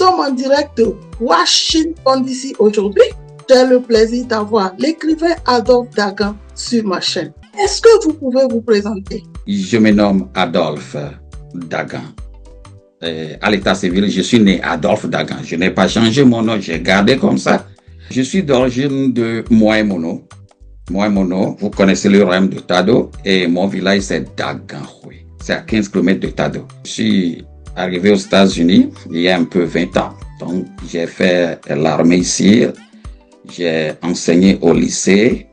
sommes en direct de Washington DC aujourd'hui. J'ai le plaisir d'avoir l'écrivain Adolphe Dagan sur ma chaîne. Est-ce que vous pouvez vous présenter? Je me nomme Adolphe Dagan. À l'état civil, je suis né Adolphe Dagan. Je n'ai pas changé mon nom, j'ai gardé comme ça. Je suis d'origine de Moimono. Moimono, vous connaissez le royaume de Tado et mon village c'est Daganhoué. C'est à 15 km de Tado. Je suis arrivé aux États-Unis il y a un peu 20 ans. Donc j'ai fait l'armée ici. J'ai enseigné au lycée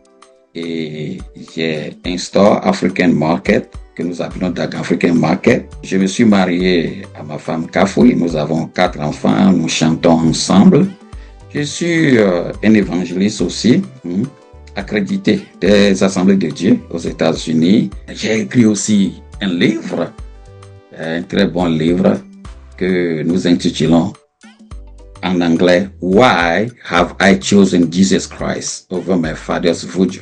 et j'ai installé African Market, que nous appelons Dagan African Market. Je me suis marié à ma femme Kafoui. Nous avons 4 enfants, nous chantons ensemble. Je suis un évangéliste aussi, accrédité des Assemblées de Dieu aux États-Unis. J'ai écrit aussi un livre, un très bon livre que nous intitulons en anglais Why Have I Chosen Jesus Christ Over My Father's Voodoo?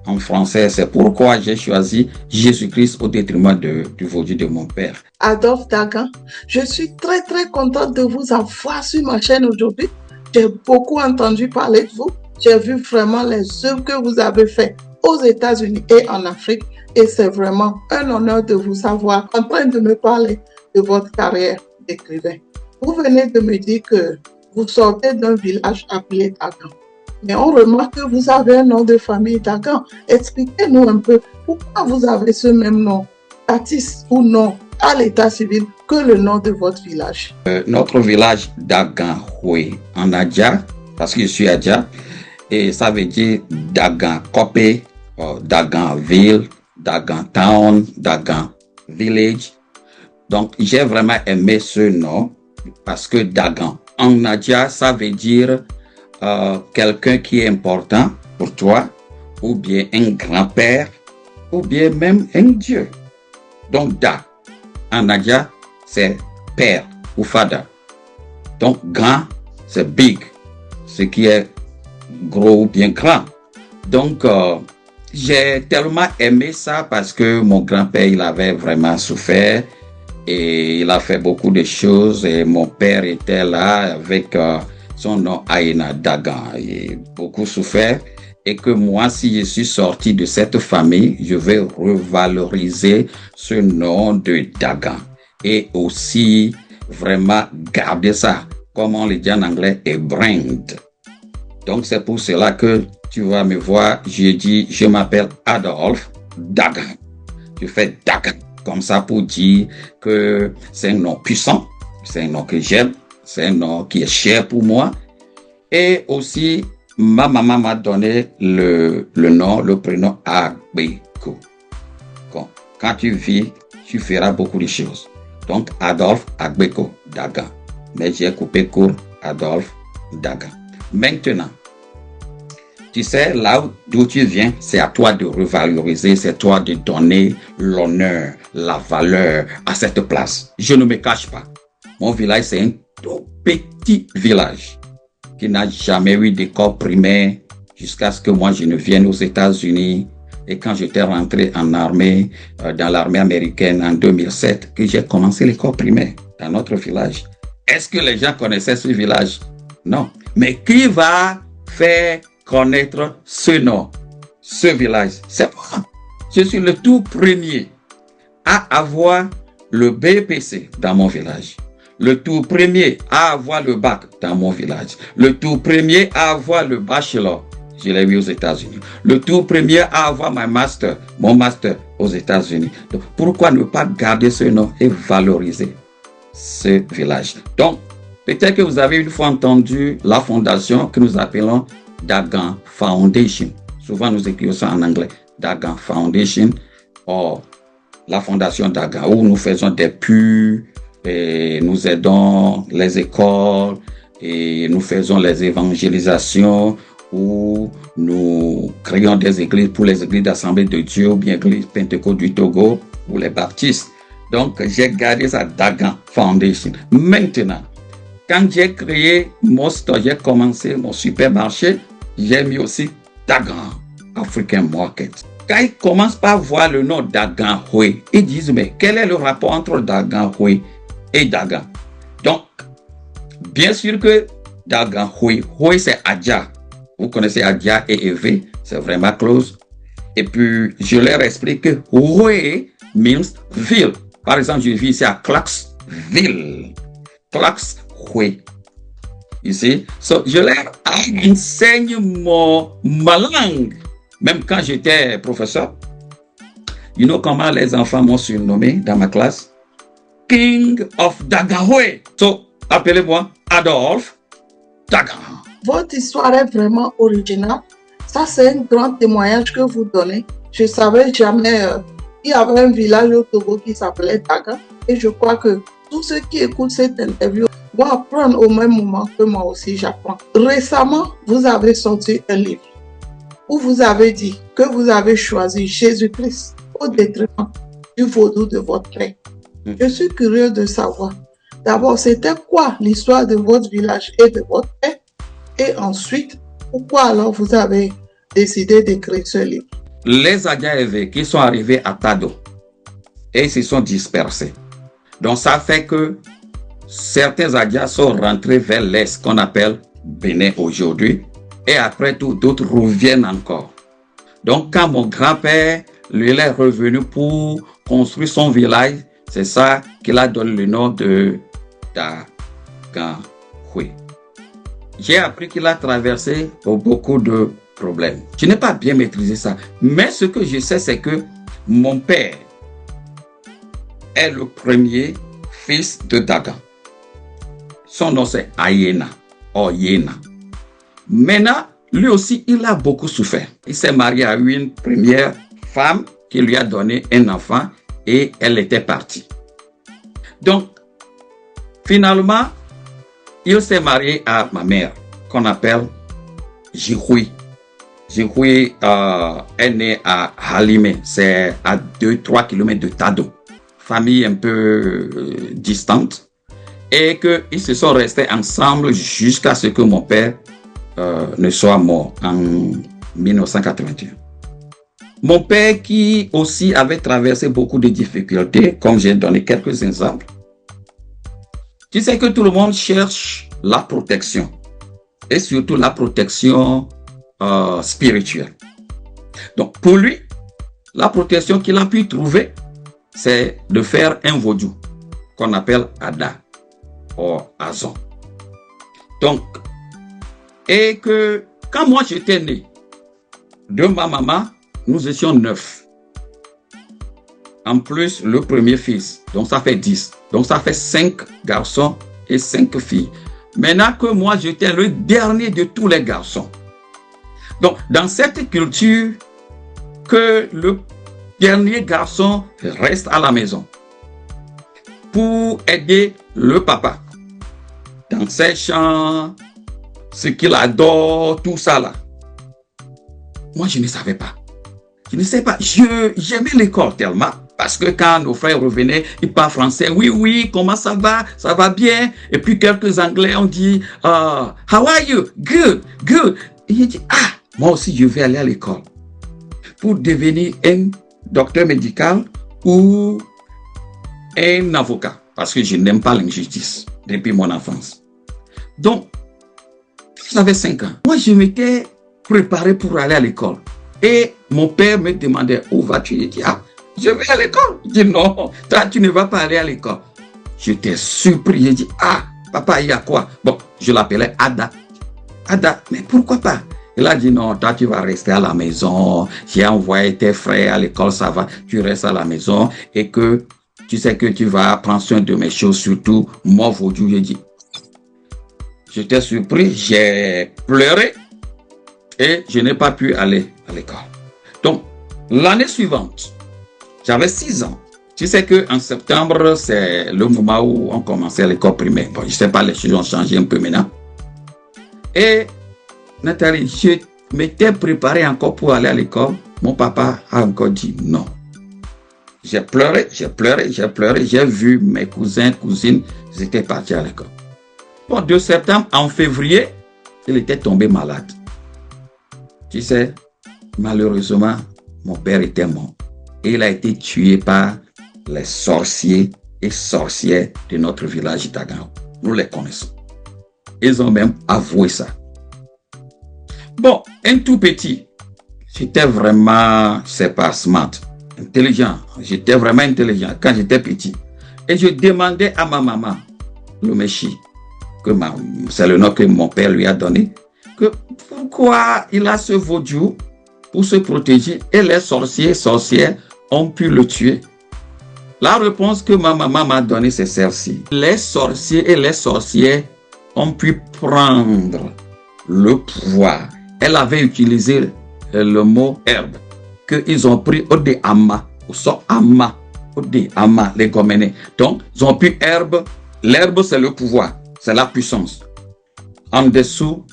En français, c'est pourquoi j'ai choisi Jésus-Christ au détriment du voodoo de mon père. Adolphe Dagan, je suis très contente de vous avoir sur ma chaîne aujourd'hui. J'ai beaucoup entendu parler de vous. J'ai vu vraiment les œuvres que vous avez faites aux États-Unis et en Afrique. Et c'est vraiment un honneur de vous avoir en train de me parler de votre carrière d'écrivain. Vous venez de me dire que vous sortez d'un village appelé Dagan. Mais on remarque que vous avez un nom de famille Dagan. Expliquez-nous un peu pourquoi vous avez ce même nom, baptiste ou nom à l'état civil, que le nom de votre village. Notre village Daganhoué en Adja, parce que je suis Adja, et ça veut dire Dagan Kopé, Dagan Ville, Dagan Town, Dagan Village. Donc j'ai vraiment aimé ce nom parce que Dagan en Adja, ça veut dire quelqu'un qui est important pour toi, ou bien un grand-père, ou bien même un dieu. Donc Da, en Adja, c'est père ou fada. Donc grand, c'est big, ce qui est gros ou bien grand. Donc j'ai tellement aimé ça parce que mon grand-père, il avait vraiment souffert et il a fait beaucoup de choses et mon père était là avec son nom Aïna Dagan, et beaucoup souffert, et que moi, si je suis sorti de cette famille, je vais revaloriser ce nom de Dagan et aussi vraiment garder ça, comme on le dit en anglais, a brand. Donc c'est pour cela que tu vas me voir, je dis, je m'appelle Adolphe Dagan. Je fais Dagan comme ça pour dire que c'est un nom puissant, c'est un nom que j'aime. C'est un nom qui est cher pour moi. Et aussi, ma maman m'a donné le prénom Agbeko. Quand tu vis, tu feras beaucoup de choses. Donc, Adolphe Agbeko Dagan. Mais j'ai coupé court Adolphe Dagan. Maintenant, tu sais, là d'où tu viens, c'est à toi de revaloriser, c'est à toi de donner l'honneur, la valeur à cette place. Je ne me cache pas. Mon village, c'est un tout petit village qui n'a jamais eu d'école primaire jusqu'à ce que moi je ne vienne aux États-Unis. Et quand j'étais rentré en armée, dans l'armée américaine en 2007, que j'ai commencé l'école primaire dans notre village. Est-ce que les gens connaissaient ce village? Non. Mais qui va faire connaître ce nom, ce village? C'est moi. Je suis le tout premier à avoir le BPC dans mon village. Le tout premier à avoir le bac dans mon village. Le tout premier à avoir le bachelor. Je l'ai eu aux États-Unis. Le tout premier à avoir mon master aux États-Unis. Donc, pourquoi ne pas garder ce nom et valoriser ce village? Donc, peut-être que vous avez une fois entendu la fondation que nous appelons Dagan Foundation. Souvent, nous écrivons ça en anglais. Dagan Foundation. Or, la fondation Dagan, où nous faisons des pubs, et nous aidons les écoles et nous faisons les évangélisations, où nous créons des églises pour les églises d'Assemblée de Dieu ou bien églises Pentecôte du Togo ou les baptistes. Donc j'ai gardé ça Dagan Foundation. Maintenant, quand j'ai créé mon store, j'ai commencé mon supermarché, j'ai mis aussi Dagan African Market. Quand ils commencent par voir le nom Daganhoué, ils disent mais quel est le rapport entre Daganhoué et Dagan? Donc, Bien sûr que Dagan Hui, Hui c'est Adja. Vous connaissez Adja et Eve, c'est vraiment close. Et puis, je leur explique que Hui means ville. Par exemple, je vis ici à Clarksville. Clarksville. You see? So, je leur enseigne ma langue. Même quand j'étais professeur, you know comment les enfants m'ont surnommé dans ma classe? King of Dagahoe. So, appelez-moi Adolphe Dagan. Votre histoire est vraiment originale. Ça, c'est un grand témoignage que vous donnez. Je ne savais jamais. Il y avait un village au Togo qui s'appelait Dagan. Et je crois que tous ceux qui écoutent cette interview vont apprendre au même moment que moi aussi j'apprends. Récemment, vous avez sorti un livre où vous avez dit que vous avez choisi Jésus-Christ au détriment du vaudou de votre père. Je suis curieux de savoir. D'abord, c'était quoi l'histoire de votre village et de votre père? Et ensuite, pourquoi alors vous avez décidé d'écrire ce livre? Les Adjaévé qui sont arrivés à Tado et ils se sont dispersés. Donc ça fait que certains Adjas sont rentrés vers l'est qu'on appelle Bénin aujourd'hui et après tout d'autres reviennent encore. Donc quand mon grand-père lui est revenu pour construire son village, c'est ça qu'il a donné le nom de Daganhoue. J'ai appris qu'il a traversé beaucoup de problèmes. Je n'ai pas bien maîtrisé ça. Mais ce que je sais, c'est que mon père est le premier fils de Dagan. Son nom, c'est Ayena. Oyena. Maintenant, lui aussi, il a beaucoup souffert. Il s'est marié à une première femme qui lui a donné un enfant et elle était partie. Donc, finalement, il s'est marié à ma mère, qu'on appelle Jihui. Jihui est né à Halime, c'est à 2-3 km de Tado. Famille un peu distante. Et qu'ils se sont restés ensemble jusqu'à ce que mon père ne soit mort en 1981. Mon père qui aussi avait traversé beaucoup de difficultés, comme j'ai donné quelques exemples. Tu sais que tout le monde cherche la protection et surtout la protection spirituelle. Donc pour lui, la protection qu'il a pu trouver, c'est de faire un vaudou qu'on appelle Ada ou Azon. Donc, et que quand moi j'étais né, de ma maman, nous étions 9. En plus, le premier fils, donc ça fait 10. Donc ça fait 5 garçons et 5 filles. Maintenant que moi, j'étais le dernier de tous les garçons. Donc, dans cette culture, que le dernier garçon reste à la maison pour aider le papa dans ses chants, ce qu'il adore, tout ça là. Moi, je ne savais pas. Je ne sais pas. J'aimais l'école tellement. Parce que quand nos frères revenaient, ils parlent français. Oui, oui, comment ça va? Ça va bien. Et puis quelques Anglais ont dit, how are you? Good, good. Et j'ai dit, moi aussi, je vais aller à l'école pour devenir un docteur médical ou un avocat. Parce que je n'aime pas l'injustice depuis mon enfance. Donc, j'avais 5 ans. Moi, je m'étais préparé pour aller à l'école. Et mon père me demandait, où vas-tu? Il dit, je vais à l'école. Il dit, non, toi, tu ne vas pas aller à l'école. J'étais surpris. J'ai dit, papa, il y a quoi? Bon, je l'appelais Ada. Ada, mais pourquoi pas? Il a dit, non, toi, tu vas rester à la maison. J'ai envoyé tes frères à l'école, ça va. Tu restes à la maison et que tu sais que tu vas prendre soin de mes choses, surtout moi, vaudou. J'ai dit, j'étais surpris, j'ai pleuré et je n'ai pas pu aller à l'école. Donc, l'année suivante, j'avais 6 ans. Tu sais qu'en septembre, c'est le moment où on commençait l'école primaire. Bon, je ne sais pas, les choses ont changé un peu maintenant. Et Nathalie, je m'étais préparé encore pour aller à l'école. Mon papa a encore dit non. J'ai pleuré, j'ai pleuré, j'ai pleuré. J'ai vu mes cousins, cousines, ils étaient partis à l'école. Bon, de septembre en février, il était tombé malade. Tu sais, malheureusement, mon père était mort. Et il a été tué par les sorciers et sorcières de notre village d'Agan. Nous les connaissons. Ils ont même avoué ça. Bon, un tout petit, j'étais vraiment, c'est pas smart, intelligent. J'étais vraiment intelligent quand j'étais petit. Et je demandais à ma maman, le Méchi, c'est le nom que mon père lui a donné, que pourquoi il a ce vaudou pour se protéger et les sorcières ont pu le tuer. La réponse que ma maman m'a donnée, c'est celle-ci. Les sorciers et les sorcières ont pu prendre le pouvoir. Elle avait utilisé le mot herbe, qu'ils ont pris au de ama, ou so ama, au de ama, les goménés. Donc, ils ont pris herbe. L'herbe, c'est le pouvoir, c'est la puissance. En dessous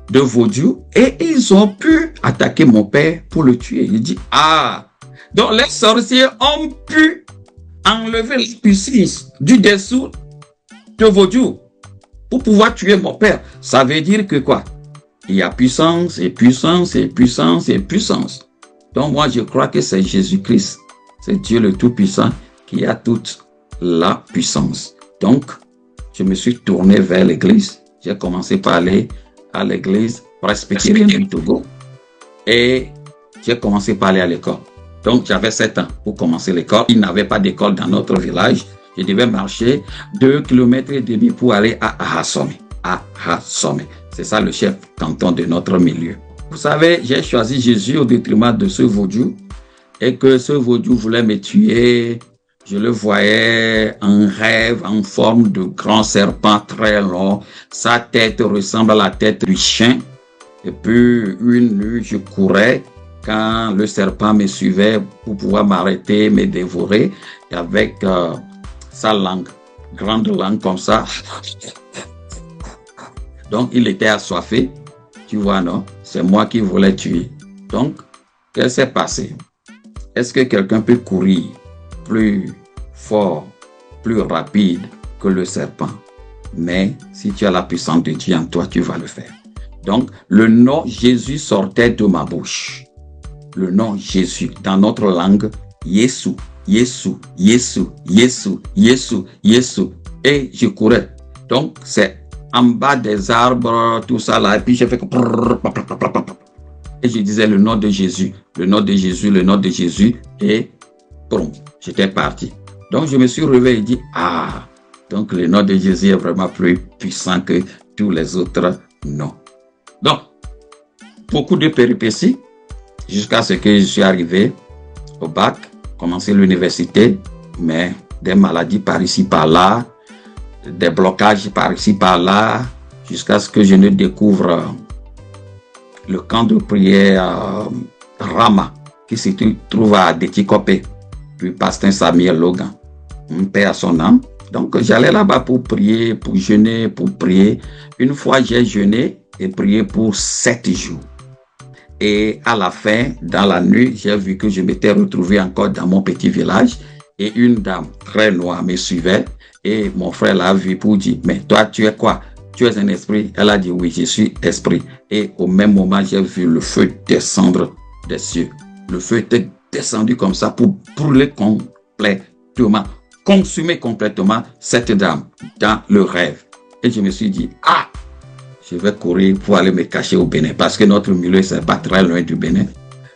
de vaudou, et ils ont pu attaquer mon père pour le tuer. Il dit, ah, donc les sorciers ont pu enlever la puissance du dessous de vaudou pour pouvoir tuer mon père. Ça veut dire que quoi? Il y a puissance et puissance et puissance et puissance. Donc moi, je crois que c'est Jésus-Christ. C'est Dieu le Tout-Puissant qui a toute la puissance. Donc, je me suis tourné vers l'église. J'ai commencé par aller à l'église presbytérienne du Togo. Et j'ai commencé par aller à l'école. Donc, j'avais 7 ans pour commencer l'école. Il n'avait pas d'école dans notre village. Je devais marcher 2,5 km pour aller à Ahasomé. Ahasomé. C'est ça le chef canton de notre milieu. Vous savez, j'ai choisi Jésus au détriment de ce vaudou. Et que ce vaudou voulait me tuer. Je le voyais en rêve, en forme de grand serpent très long. Sa tête ressemble à la tête du chien. Et puis, une nuit, je courais quand le serpent me suivait pour pouvoir m'arrêter, me dévorer. Et avec sa langue, grande langue comme ça. Donc, il était assoiffé. Tu vois, non? C'est moi qui voulais tuer. Donc, qu'est-ce qui s'est passé? Est-ce que quelqu'un peut courir plus fort, plus rapide que le serpent? Mais si tu as la puissance de Dieu en toi, tu vas le faire. Donc, le nom Jésus sortait de ma bouche. Le nom Jésus, dans notre langue, Yesu, Yesu, Yesu, Yesu, Yesu, Yesu. Et je courais. Donc, c'est en bas des arbres, tout ça là. Et puis, j'ai fait comme... Et je disais le nom de Jésus, le nom de Jésus, le nom de Jésus. Et boum, j'étais parti. Donc, je me suis réveillé et dit, ah, donc le nom de Jésus est vraiment plus puissant que tous les autres noms. Donc, beaucoup de péripéties jusqu'à ce que je suis arrivé au bac, commencé l'université, mais des maladies par ici, par là, des blocages par ici, par là, jusqu'à ce que je ne découvre le camp de prière Rama, qui se trouve à Detikopé, du pasteur Samuel Logan, un père à son âme. Donc, j'allais là-bas pour prier, pour jeûner, pour prier. Une fois, j'ai jeûné et prié pour 7 jours. Et à la fin, dans la nuit, j'ai vu que je m'étais retrouvé encore dans mon petit village et une dame très noire me suivait et mon frère l'a vu pour dire, mais toi, tu es quoi? Tu es un esprit? Elle a dit, oui, je suis esprit. Et au même moment, j'ai vu le feu descendre des cieux. Le feu était descendu comme ça pour brûler complètement, consumer complètement cette dame dans le rêve. Et je me suis dit, ah, je vais courir pour aller me cacher au Bénin parce que notre milieu, c'est pas très loin du Bénin.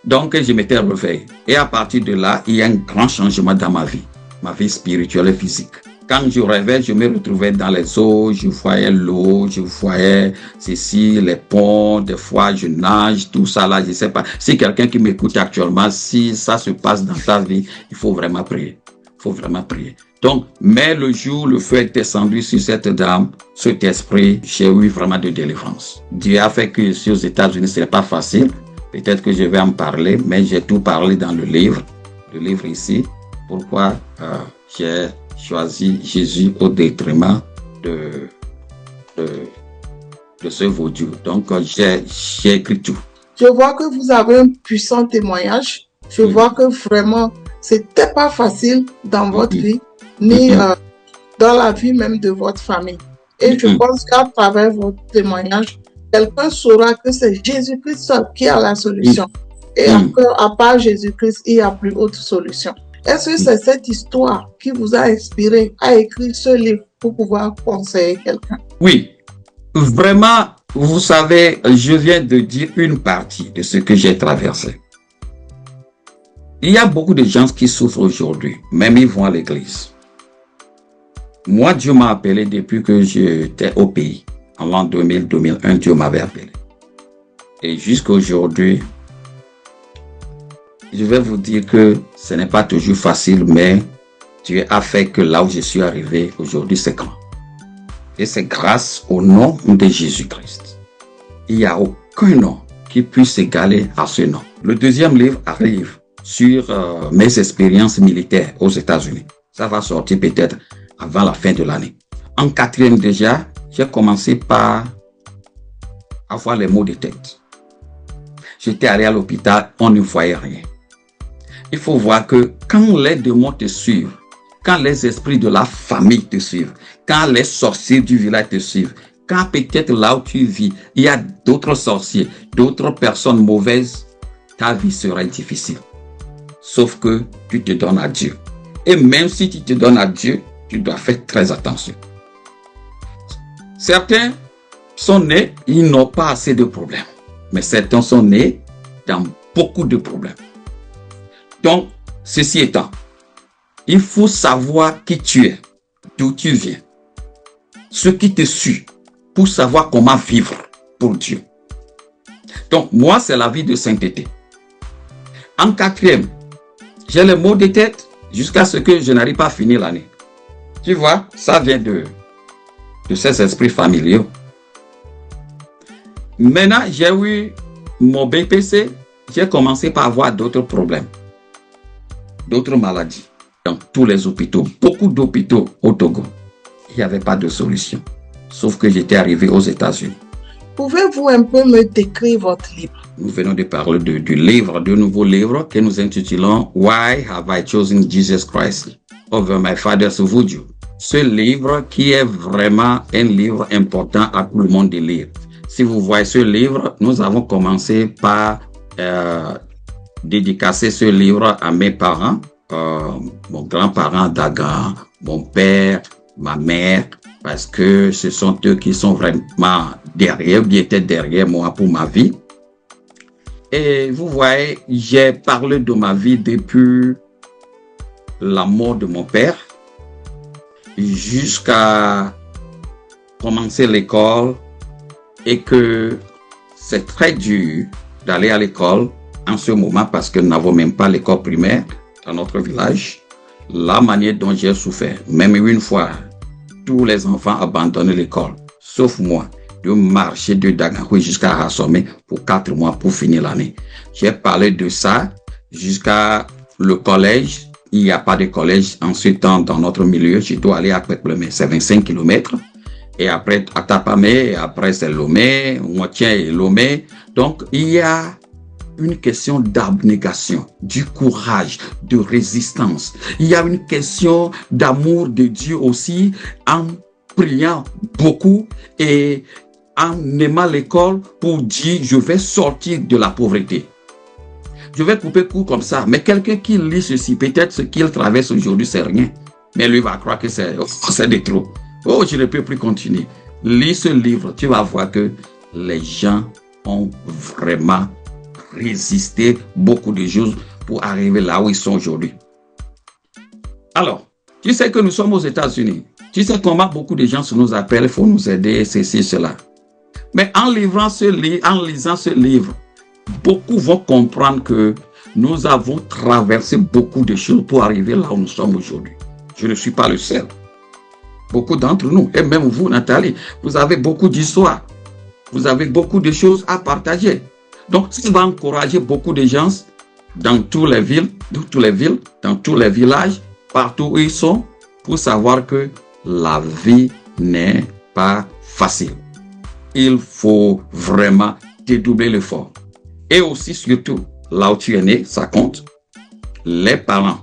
Donc, je m'étais réveillé. Et à partir de là, il y a un grand changement dans ma vie spirituelle et physique. Quand je rêvais, je me retrouvais dans les eaux, je voyais l'eau, je voyais ceci, les ponts, des fois je nage, tout ça là, je sais pas. Si quelqu'un qui m'écoute actuellement, si ça se passe dans ta vie, il faut vraiment prier. Il faut vraiment prier. Donc, mais le jour, le feu est descendu sur cette dame, cet esprit, j'ai eu vraiment de délivrance. Dieu a fait que je suis aux États-Unis, ce n'est pas facile. Peut-être que je vais en parler, mais j'ai tout parlé dans le livre ici. Pourquoi j'ai choisi Jésus au détriment de ce vaudou. Donc, j'ai écrit tout. Je vois que vous avez un puissant témoignage. Je vois que vraiment, c'était pas facile dans votre vie, ni dans la vie même de votre famille. Et je pense qu'à travers votre témoignage, quelqu'un saura que c'est Jésus-Christ seul qui a la solution. Et encore, à part Jésus-Christ, il n'y a plus autre solution. Est-ce que c'est cette histoire qui vous a inspiré à écrire ce livre pour pouvoir conseiller quelqu'un? Oui, Vraiment, vous savez, je viens de dire une partie de ce que j'ai traversé. Il y a beaucoup de gens qui souffrent aujourd'hui, même ils vont à l'église. Moi, Dieu m'a appelé depuis que j'étais au pays. En l'an 2000-2001, Dieu m'avait appelé. Et jusqu'à aujourd'hui, je vais vous dire que ce n'est pas toujours facile, mais Dieu a fait que là où je suis arrivé aujourd'hui, c'est grand. Et c'est grâce au nom de Jésus-Christ. Il n'y a aucun nom qui puisse égaler à ce nom. Le deuxième livre arrive sur mes expériences militaires aux États-Unis. Ça va sortir peut-être avant la fin de l'année. En quatrième déjà, j'ai commencé par avoir les maux de tête. J'étais allé à l'hôpital, on ne voyait rien. Il faut voir que quand les démons te suivent, quand les esprits de la famille te suivent, quand les sorciers du village te suivent, quand peut-être là où tu vis, il y a d'autres sorciers, d'autres personnes mauvaises, ta vie sera difficile. Sauf que tu te donnes à Dieu. Et même si tu te donnes à Dieu, tu dois faire très attention. Certains sont nés, ils n'ont pas assez de problèmes. Mais certains sont nés dans beaucoup de problèmes. Donc, ceci étant, il faut savoir qui tu es, d'où tu viens, ce qui te suit, pour savoir comment vivre pour Dieu. Donc, moi, c'est la vie de sainteté. En quatrième, j'ai les maux de tête jusqu'à ce que je n'arrive pas à finir l'année. Tu vois, ça vient de ces esprits familiaux. Maintenant, j'ai eu mon BPC, j'ai commencé par avoir d'autres problèmes, d'autres maladies. Dans tous les hôpitaux, beaucoup d'hôpitaux au Togo, il n'y avait pas de solution. Sauf que j'étais arrivé aux États-Unis. Pouvez-vous un peu me décrire votre livre? Nous venons de parler du livre, de nouveau livre que nous intitulons Why Have I Chosen Jesus Christ Over My Father's Voodoo? Ce livre qui est vraiment un livre important à tout le monde de lire. Si vous voyez ce livre, nous avons commencé par dédicacer ce livre à mes parents, mon grand-parent Dagan, mon père, ma mère, parce que ce sont eux qui sont vraiment derrière, qui étaient derrière moi pour ma vie. Et vous voyez, j'ai parlé de ma vie depuis la mort de mon père jusqu'à commencer l'école et que c'est très dur d'aller à l'école en ce moment parce que nous n'avons même pas l'école primaire dans notre village. La manière dont j'ai souffert, même une fois, tous les enfants abandonnaient l'école, sauf moi, de marcher de Dagankoui jusqu'à Rassomé pour 4 mois pour finir l'année. J'ai parlé de ça jusqu'à le collège. Il n'y a pas de collège en ce temps dans notre milieu. Je dois aller à Kwekpleme, c'est 25 km. Et après à Tapamé, et après c'est Lomé, Moitien et Lomé. Donc il y a une question d'abnégation, du courage, de résistance. Il y a une question d'amour de Dieu aussi, en priant beaucoup et en aimant l'école pour dire je vais sortir de la pauvreté. Je vais couper court comme ça, mais quelqu'un qui lit ceci, peut-être ce qu'il traverse aujourd'hui, c'est rien. Mais lui va croire que c'est de trop. Oh, je ne peux plus continuer. Lis ce livre, tu vas voir que les gens ont vraiment résisté beaucoup de choses pour arriver là où ils sont aujourd'hui. Alors, tu sais que nous sommes aux États-Unis. Tu sais comment beaucoup de gens nous appellent, il faut nous aider, ceci, cela. Mais en lisant ce livre, beaucoup vont comprendre que nous avons traversé beaucoup de choses pour arriver là où nous sommes aujourd'hui. Je ne suis pas le seul. Beaucoup d'entre nous, et même vous, Nathalie, vous avez beaucoup d'histoires. Vous avez beaucoup de choses à partager. Donc, ça va encourager beaucoup de gens dans toutes les villes, dans tous les villages, partout où ils sont, pour savoir que la vie n'est pas facile. Il faut vraiment dédoubler l'effort. Et aussi, surtout, là où tu es né, ça compte. Les parents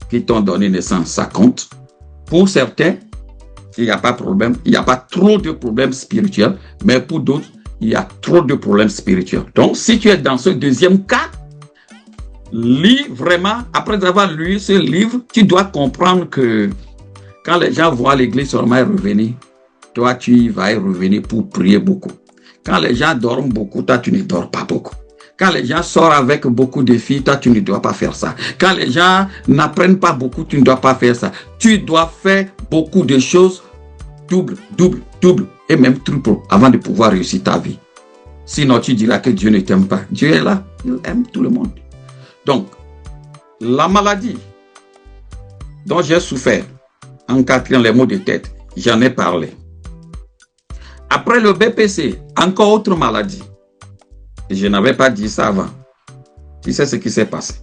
qui t'ont donné naissance, ça compte. Pour certains, il n'y a pas de problème, il n'y a pas trop de problèmes spirituels, mais pour d'autres, il y a trop de problèmes spirituels. Donc, si tu es dans ce deuxième cas, lis vraiment, après avoir lu ce livre, tu dois comprendre que quand les gens vont à l'église seulement revenir, toi, tu vas y revenir pour prier beaucoup. Quand les gens dorment beaucoup, toi, tu ne dors pas beaucoup. Quand les gens sortent avec beaucoup de filles, toi, tu ne dois pas faire ça. Quand les gens n'apprennent pas beaucoup, tu ne dois pas faire ça. Tu dois faire beaucoup de choses, double, et même triple, avant de pouvoir réussir ta vie. Sinon, tu diras que Dieu ne t'aime pas. Dieu est là, il aime tout le monde. Donc, la maladie dont j'ai souffert en 4e, les maux de tête, j'en ai parlé. Après le BPC, encore autre maladie. Je n'avais pas dit ça avant. Tu sais ce qui s'est passé.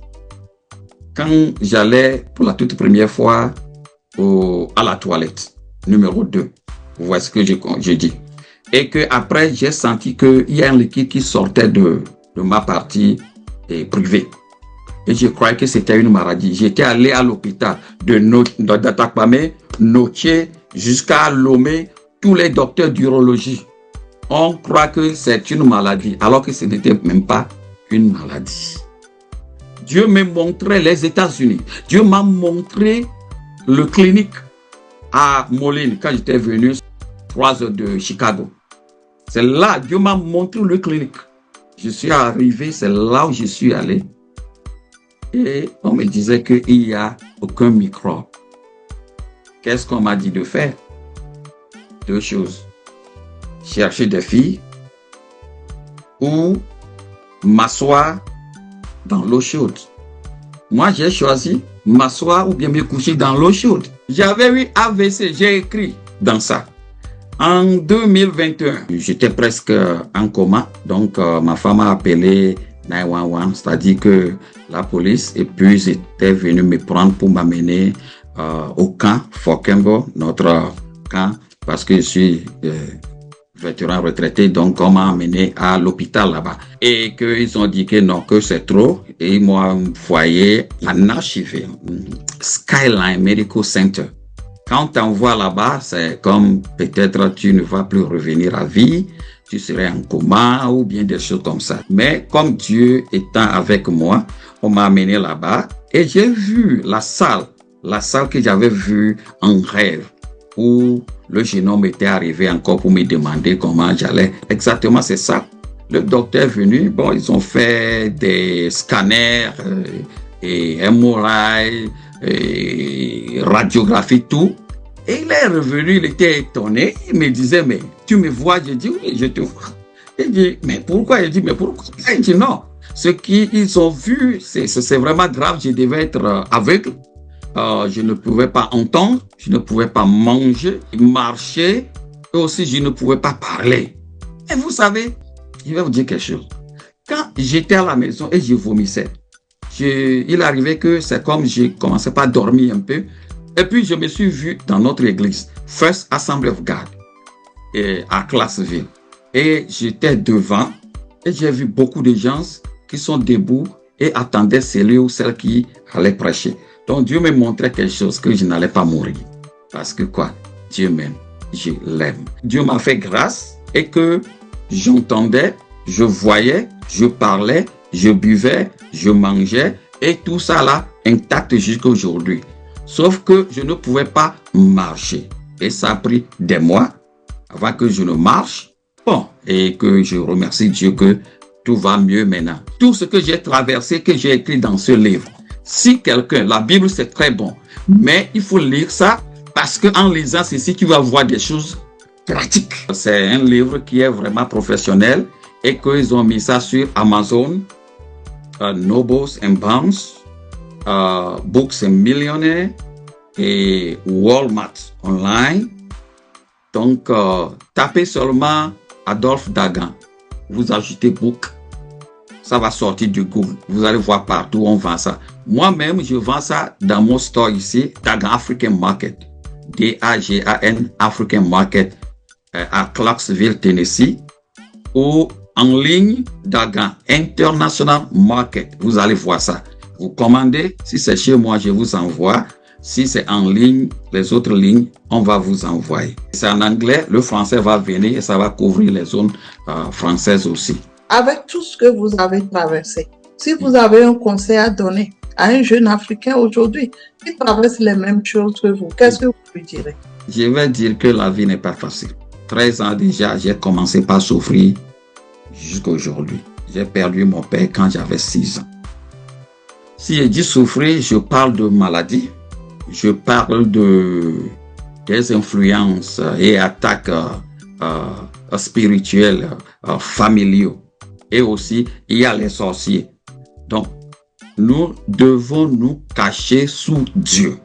Quand j'allais pour la toute première fois à la toilette, numéro 2, vous voyez ce que je dis. Et qu'après, j'ai senti qu'il y a un liquide qui sortait de ma partie privée. Et je croyais que c'était une maladie. J'étais allé à l'hôpital d'Atakpamé, Notier, jusqu'à Lomé, tous les docteurs d'urologie. On croit que c'est une maladie, alors que ce n'était même pas une maladie. Dieu m'a montré les États-Unis. Dieu m'a montré le clinique à Moline, quand j'étais venu 3 heures de Chicago. C'est là, Dieu m'a montré le clinique. Je suis arrivé, c'est là où je suis allé. Et on me disait qu'il n'y a aucun microbe. Qu'est-ce qu'on m'a dit de faire? 2 choses. Chercher des filles ou m'asseoir dans l'eau chaude. Moi, j'ai choisi m'asseoir ou bien me coucher dans l'eau chaude. J'avais eu AVC, j'ai écrit dans ça. En 2021, j'étais presque en coma. Donc, ma femme a appelé 911, c'est-à-dire que la police, et puis ils étaient venus me prendre pour m'amener au camp Fokengo, notre camp, parce que je suis vétéran retraité, donc on m'a amené à l'hôpital là-bas. Et qu'ils ont dit que non, que c'est trop. Et ils m'ont envoyé à Nashville, Skyline Medical Center. Quand on t'envoie là-bas, c'est comme peut-être tu ne vas plus revenir à vie, tu serais en coma ou bien des choses comme ça. Mais comme Dieu étant avec moi, on m'a amené là-bas et j'ai vu la salle que j'avais vue en rêve, où le jeune homme était arrivé encore pour me demander comment j'allais. Exactement, c'est ça. Le docteur est venu, bon, ils ont fait des scanners et MRI, et radiographie, tout. Et il est revenu, il était étonné, il me disait, mais tu me vois? J'ai dit, oui, je te vois. Il dit, mais pourquoi? Il dit, mais pourquoi? Il dit, non. Ce qu'ils ont vu, c'est vraiment grave, je devais être aveugle. Je ne pouvais pas entendre, je ne pouvais pas manger, marcher, et aussi je ne pouvais pas parler. Et vous savez, je vais vous dire quelque chose. Quand j'étais à la maison et je vomissais, il arrivait que c'est comme je commençais pas à dormir un peu. Et puis je me suis vu dans notre église, First Assembly of God, à Classville. Et j'étais devant et j'ai vu beaucoup de gens qui sont debout et attendaient celui ou celle qui allait prêcher. Donc Dieu me montrait quelque chose, que je n'allais pas mourir. Parce que quoi? Dieu m'aime, je l'aime. Dieu m'a fait grâce et que j'entendais, je voyais, je parlais, je buvais, je mangeais et tout ça là intact jusqu'à aujourd'hui. Sauf que je ne pouvais pas marcher. Et ça a pris des mois avant que je ne marche. Bon, et que je remercie Dieu que tout va mieux maintenant. Tout ce que j'ai traversé, que j'ai écrit dans ce livre. Si quelqu'un, la Bible c'est très bon, mais il faut lire ça parce qu'en lisant ceci, tu vas voir des choses pratiques. C'est un livre qui est vraiment professionnel et qu'ils ont mis ça sur Amazon, Nobles and Barnes, Books and Millionaire et Walmart online. Donc, tapez seulement Adolphe Dagan. Vous ajoutez Book. Ça va sortir du Google. Vous allez voir partout, on vend ça. Moi-même, je vends ça dans mon store ici, Dagan African Market. D-A-G-A-N African Market à Clarksville, Tennessee. Ou en ligne, Dagan International Market. Vous allez voir ça. Vous commandez. Si c'est chez moi, je vous envoie. Si c'est en ligne, les autres lignes, on va vous envoyer. C'est en anglais, le français va venir et ça va couvrir les zones françaises aussi. Avec tout ce que vous avez traversé, si vous avez un conseil à donner à un jeune Africain aujourd'hui qui traverse les mêmes choses que vous, qu'est-ce que vous lui direz? je vais dire que la vie n'est pas facile. 13 ans déjà, j'ai commencé par souffrir jusqu'à aujourd'hui. J'ai perdu mon père quand j'avais 6 ans. Si je dis souffrir, je parle de maladie, je parle des influences et attaques spirituels, familiaux. Et aussi, il y a les sorciers. Donc, nous devons nous cacher sous Dieu.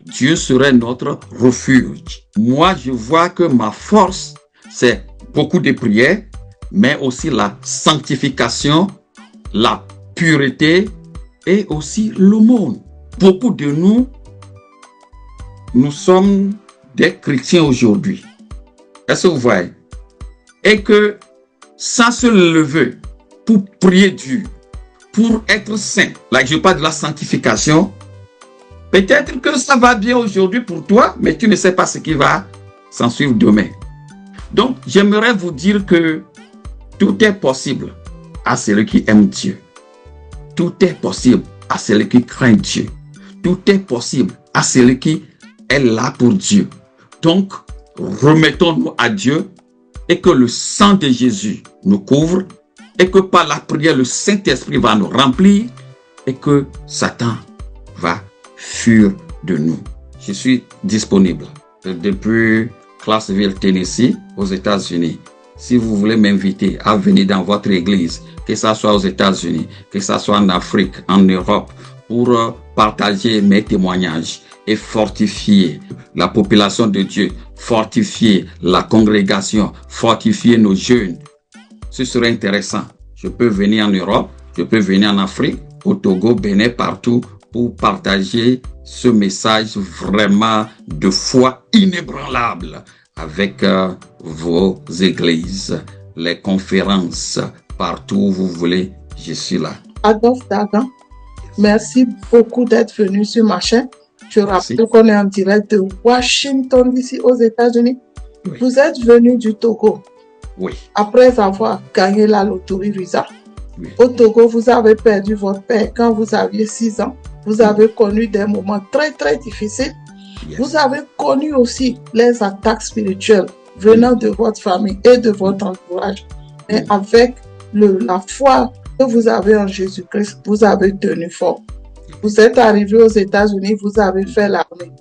Dieu serait notre refuge. Moi, je vois que ma force, c'est beaucoup de prières, mais aussi la sanctification, la pureté et aussi l'aumône. Beaucoup de nous sommes des chrétiens aujourd'hui. Est-ce que vous voyez? Et que sans se lever pour prier Dieu, pour être saint, là je parle de la sanctification, peut-être que ça va bien aujourd'hui pour toi, mais tu ne sais pas ce qui va s'en suivre demain. Donc, j'aimerais vous dire que tout est possible à celui qui aime Dieu. Tout est possible à celui qui craint Dieu. Tout est possible à celui qui est là pour Dieu. Donc, remettons-nous à Dieu et que le sang de Jésus nous couvre et que par la prière, le Saint-Esprit va nous remplir et que Satan va fuir de nous. Je suis disponible depuis Clarksville, Tennessee, aux États-Unis. Si vous voulez m'inviter à venir dans votre église, que ce soit aux États-Unis, que ce soit en Afrique, en Europe, pour partager mes témoignages et fortifier la population de Dieu, fortifier la congrégation, fortifier nos jeunes, ce serait intéressant. Je peux venir en Europe, je peux venir en Afrique, au Togo, Bénin, partout, pour partager ce message vraiment de foi inébranlable avec vos églises, les conférences, partout où vous voulez, je suis là. Adolphe Dagan, merci beaucoup d'être venu sur ma chaîne. Je rappelle qu'on est en direct de Washington, d'ici aux États-Unis. Oui. Vous êtes venu du Togo. Oui. Après avoir gagné la loterie Visa. Oui. Au Togo, vous avez perdu votre père quand vous aviez 6 ans. Vous avez connu des moments très, très difficiles. Yes. Vous avez connu aussi les attaques spirituelles venant de votre famille et de votre entourage. Mais avec la foi que vous avez en Jésus-Christ, vous avez tenu fort. Vous êtes arrivé aux États-Unis, vous avez fait l'armée.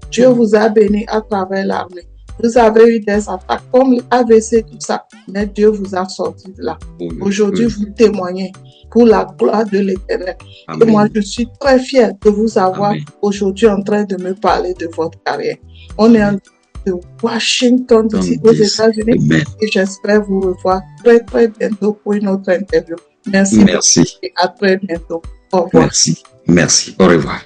Dieu vous a béni à travers l'armée. Vous avez eu des attaques comme l'AVC, tout ça, mais Dieu vous a sorti de là. Aujourd'hui, vous témoignez pour la gloire de l'Éternel. Et moi, je suis très fière de vous avoir aujourd'hui en train de me parler de votre carrière. On est en de Washington, d'ici aux États-Unis, et j'espère vous revoir très, très bientôt pour une autre interview. Merci. Merci. Et à très bientôt. Au revoir. Merci. Merci. Au revoir.